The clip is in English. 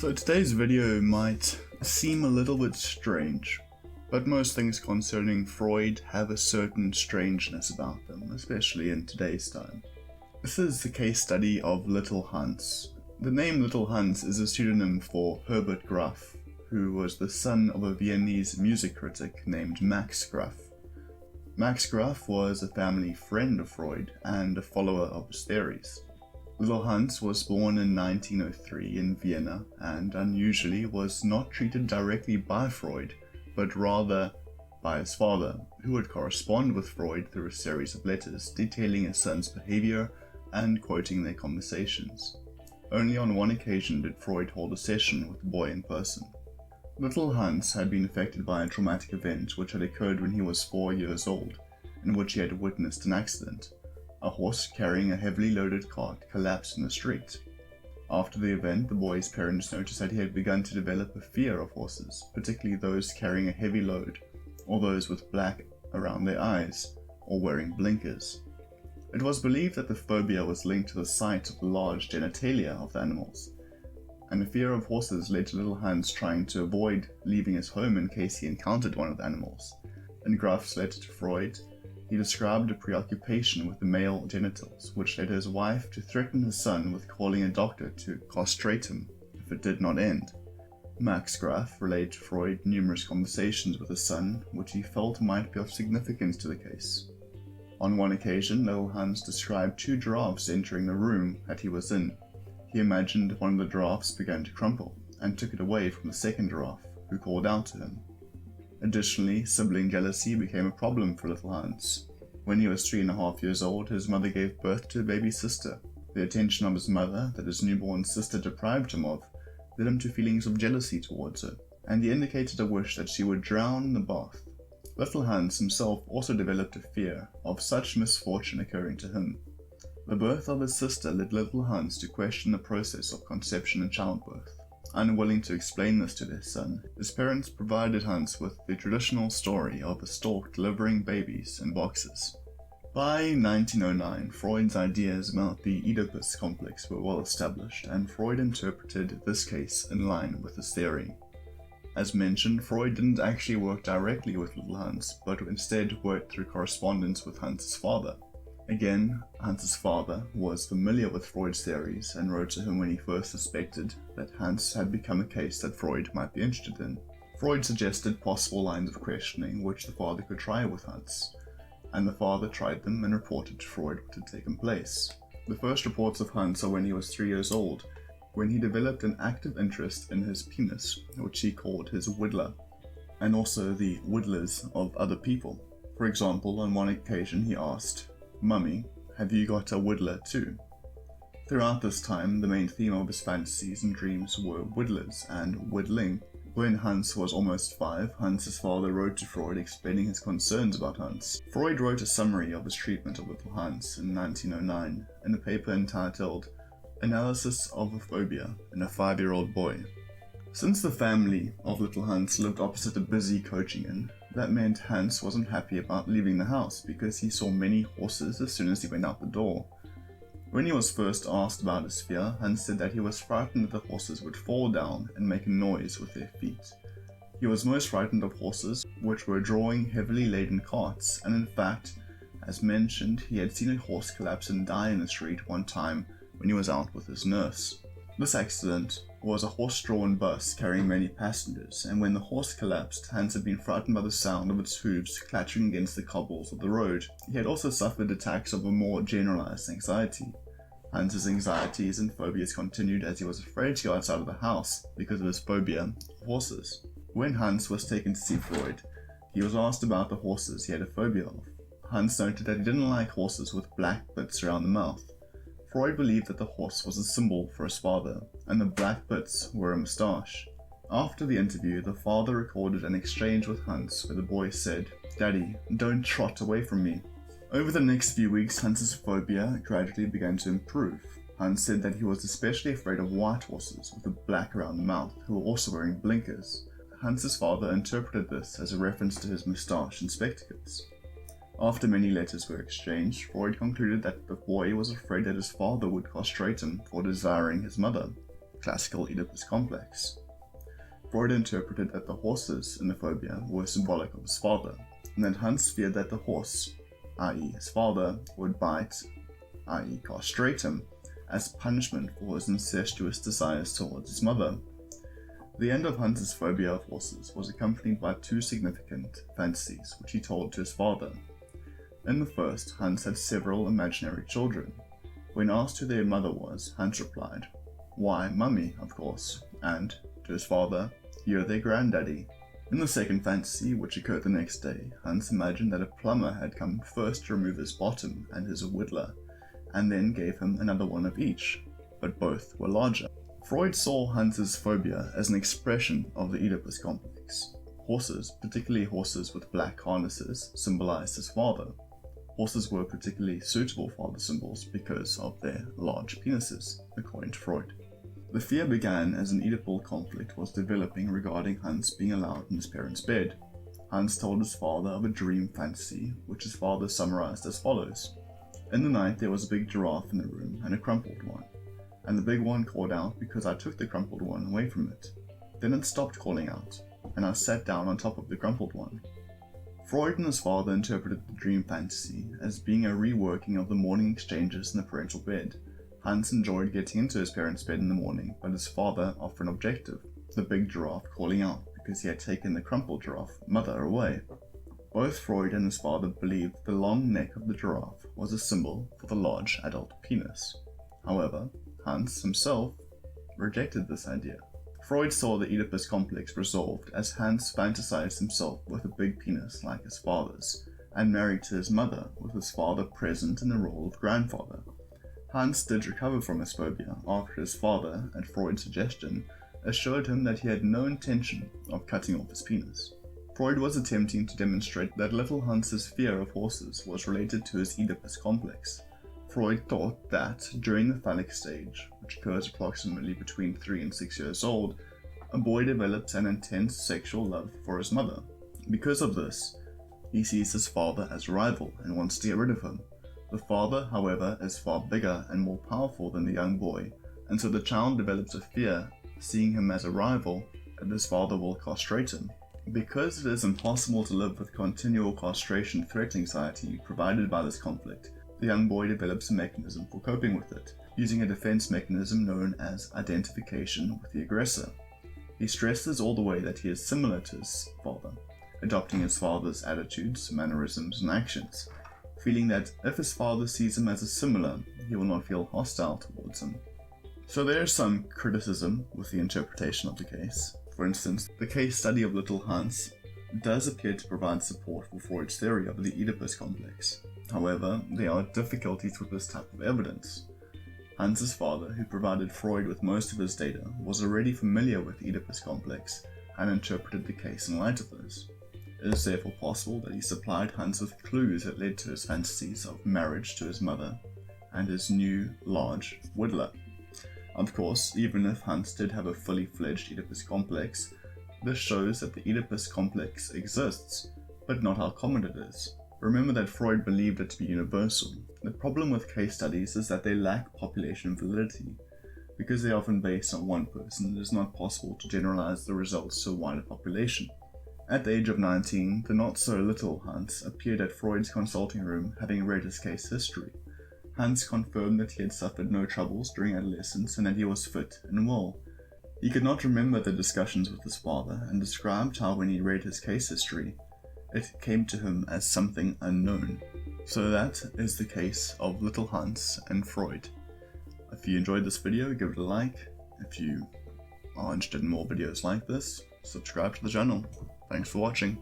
So today's video might seem a little bit strange, but most things concerning Freud have a certain strangeness about them, especially in today's time. This is the case study of Little Hans. The name Little Hans is a pseudonym for Herbert Graf, who was the son of a Viennese music critic named Max Graf. Max Graf was a family friend of Freud and a follower of his theories. Little Hans was born in 1903 in Vienna and unusually was not treated directly by Freud, but rather by his father, who would correspond with Freud through a series of letters detailing his son's behaviour and quoting their conversations. Only on one occasion did Freud hold a session with the boy in person. Little Hans had been affected by a traumatic event which had occurred when he was 4 years old, in which he had witnessed an accident. A horse carrying a heavily loaded cart collapsed in the street. After the event, the boy's parents noticed that he had begun to develop a fear of horses, particularly those carrying a heavy load, or those with black around their eyes, or wearing blinkers. It was believed that the phobia was linked to the sight of the large genitalia of the animals, and the fear of horses led to Little Hans trying to avoid leaving his home in case he encountered one of the animals. In Graf's letter to Freud, he described a preoccupation with the male genitals, which led his wife to threaten his son with calling a doctor to castrate him if it did not end. Max Graf relayed to Freud numerous conversations with his son, which he felt might be of significance to the case. On one occasion, Little Hans described 2 giraffes entering the room that he was in. He imagined one of the giraffes began to crumple, and took it away from the second giraffe, who called out to him. Additionally, sibling jealousy became a problem for Little Hans. When he was 3.5 years old, his mother gave birth to a baby sister. The attention of his mother, that his newborn sister deprived him of, led him to feelings of jealousy towards her, and he indicated a wish that she would drown in the bath. Little Hans himself also developed a fear of such misfortune occurring to him. The birth of his sister led Little Hans to question the process of conception and childbirth. Unwilling to explain this to their son, his parents provided Hans with the traditional story of a stork delivering babies in boxes. By 1909, Freud's ideas about the Oedipus complex were well established, and Freud interpreted this case in line with his theory. As mentioned, Freud didn't actually work directly with Little Hans, but instead worked through correspondence with Hans's father. Again, Hans's father was familiar with Freud's theories and wrote to him when he first suspected that Hans had become a case that Freud might be interested in. Freud suggested possible lines of questioning which the father could try with Hans, and the father tried them and reported to Freud what had taken place. The first reports of Hans are when he was 3 years old, when he developed an active interest in his penis, which he called his whittler, and also the whittlers of other people. For example, on one occasion he asked, "Mummy, have you got a whittler too?" Throughout this time, the main theme of his fantasies and dreams were whittlers and whittling. When Hans was almost 5, Hans's father wrote to Freud explaining his concerns about Hans. Freud wrote a summary of his treatment of Little Hans in 1909 in a paper entitled Analysis of a Phobia in a 5-year-old Boy. Since the family of Little Hans lived opposite a busy coaching inn, that meant Hans wasn't happy about leaving the house because he saw many horses as soon as he went out the door. When he was first asked about his fear, Hans said that he was frightened that the horses would fall down and make a noise with their feet. He was most frightened of horses which were drawing heavily laden carts, and in fact, as mentioned, he had seen a horse collapse and die in the street one time when he was out with his nurse. This accident was a horse-drawn bus carrying many passengers, and when the horse collapsed, Hans had been frightened by the sound of its hooves clattering against the cobbles of the road. He had also suffered attacks of a more generalized anxiety. Hans's anxieties and phobias continued as he was afraid to go outside of the house because of his phobia of horses. When Hans was taken to see Freud, he was asked about the horses he had a phobia of. Hans noted that he didn't like horses with black bits around the mouth. Freud believed that the horse was a symbol for his father, and the black bits were a moustache. After the interview, the father recorded an exchange with Hans where the boy said, "Daddy, don't trot away from me." Over the next few weeks, Hans's phobia gradually began to improve. Hans said that he was especially afraid of white horses with a black around the mouth who were also wearing blinkers. Hans's father interpreted this as a reference to his moustache and spectacles. After many letters were exchanged, Freud concluded that the boy was afraid that his father would castrate him for desiring his mother. classical Oedipus complex. Freud interpreted that the horses in the phobia were symbolic of his father, and that Hans feared that the horse, i.e. his father, would bite, i.e. castrate him, as punishment for his incestuous desires towards his mother. The end of Hans's phobia of horses was accompanied by two significant fantasies which he told to his father. In the first, Hans had several imaginary children. When asked who their mother was, Hans replied, "Why, Mummy, of course," and, to his father, "You're their granddaddy." In the second fantasy, which occurred the next day, Hans imagined that a plumber had come first to remove his bottom and his whittler, and then gave him another one of each, but both were larger. Freud saw Hans's phobia as an expression of the Oedipus complex. Horses, particularly horses with black harnesses, symbolized his father. Horses were particularly suitable father symbols because of their large penises, according to Freud. The fear began as an Oedipal conflict was developing regarding Hans being allowed in his parents' bed. Hans told his father of a dream fantasy, which his father summarized as follows. In the night there was a big giraffe in the room and a crumpled one, and the big one called out because I took the crumpled one away from it. Then it stopped calling out, and I sat down on top of the crumpled one. Freud and his father interpreted the dream fantasy as being a reworking of the morning exchanges in the parental bed. Hans enjoyed getting into his parents' bed in the morning, but his father offered an objective, the big giraffe calling out because he had taken the crumpled giraffe mother away. Both Freud and his father believed the long neck of the giraffe was a symbol for the large adult penis. However, Hans himself rejected this idea. Freud saw the Oedipus complex resolved as Hans fantasized himself with a big penis like his father's, and married to his mother, with his father present in the role of grandfather. Hans did recover from his phobia after his father, at Freud's suggestion, assured him that he had no intention of cutting off his penis. Freud was attempting to demonstrate that little Hans's fear of horses was related to his Oedipus complex. Freud thought that, during the Phallic stage, which occurs approximately between 3 and 6 years old, a boy develops an intense sexual love for his mother. Because of this, he sees his father as a rival and wants to get rid of him. The father, however, is far bigger and more powerful than the young boy, and so the child develops a fear, seeing him as a rival, that his father will castrate him. Because it is impossible to live with continual castration threat anxiety provided by this conflict, the young boy develops a mechanism for coping with it, using a defense mechanism known as identification with the aggressor. He stresses all the way that he is similar to his father, adopting his father's attitudes, mannerisms, and actions, feeling that if his father sees him as a similar, he will not feel hostile towards him. So there is some criticism with the interpretation of the case. For instance, the case study of little Hans does appear to provide support for Freud's theory of the Oedipus complex. However, there are difficulties with this type of evidence. Hans's father, who provided Freud with most of his data, was already familiar with the Oedipus complex and interpreted the case in light of this. It is therefore possible that he supplied Hans with clues that led to his fantasies of marriage to his mother and his new, large whittler. Of course, even if Hans did have a fully fledged Oedipus complex, this shows that the Oedipus complex exists, but not how common it is. Remember that Freud believed it to be universal. The problem with case studies is that they lack population validity. Because they are often based on one person, it is not possible to generalize the results to a wider population. At the age of 19, the not-so-little Hans appeared at Freud's consulting room having read his case history. Hans confirmed that he had suffered no troubles during adolescence and that he was fit and well. He could not remember the discussions with his father and described how when he read his case history, it came to him as something unknown. So that is the case of little Hans and Freud. If you enjoyed this video, give it a like. If you are interested in more videos like this, subscribe to the channel. Thanks for watching.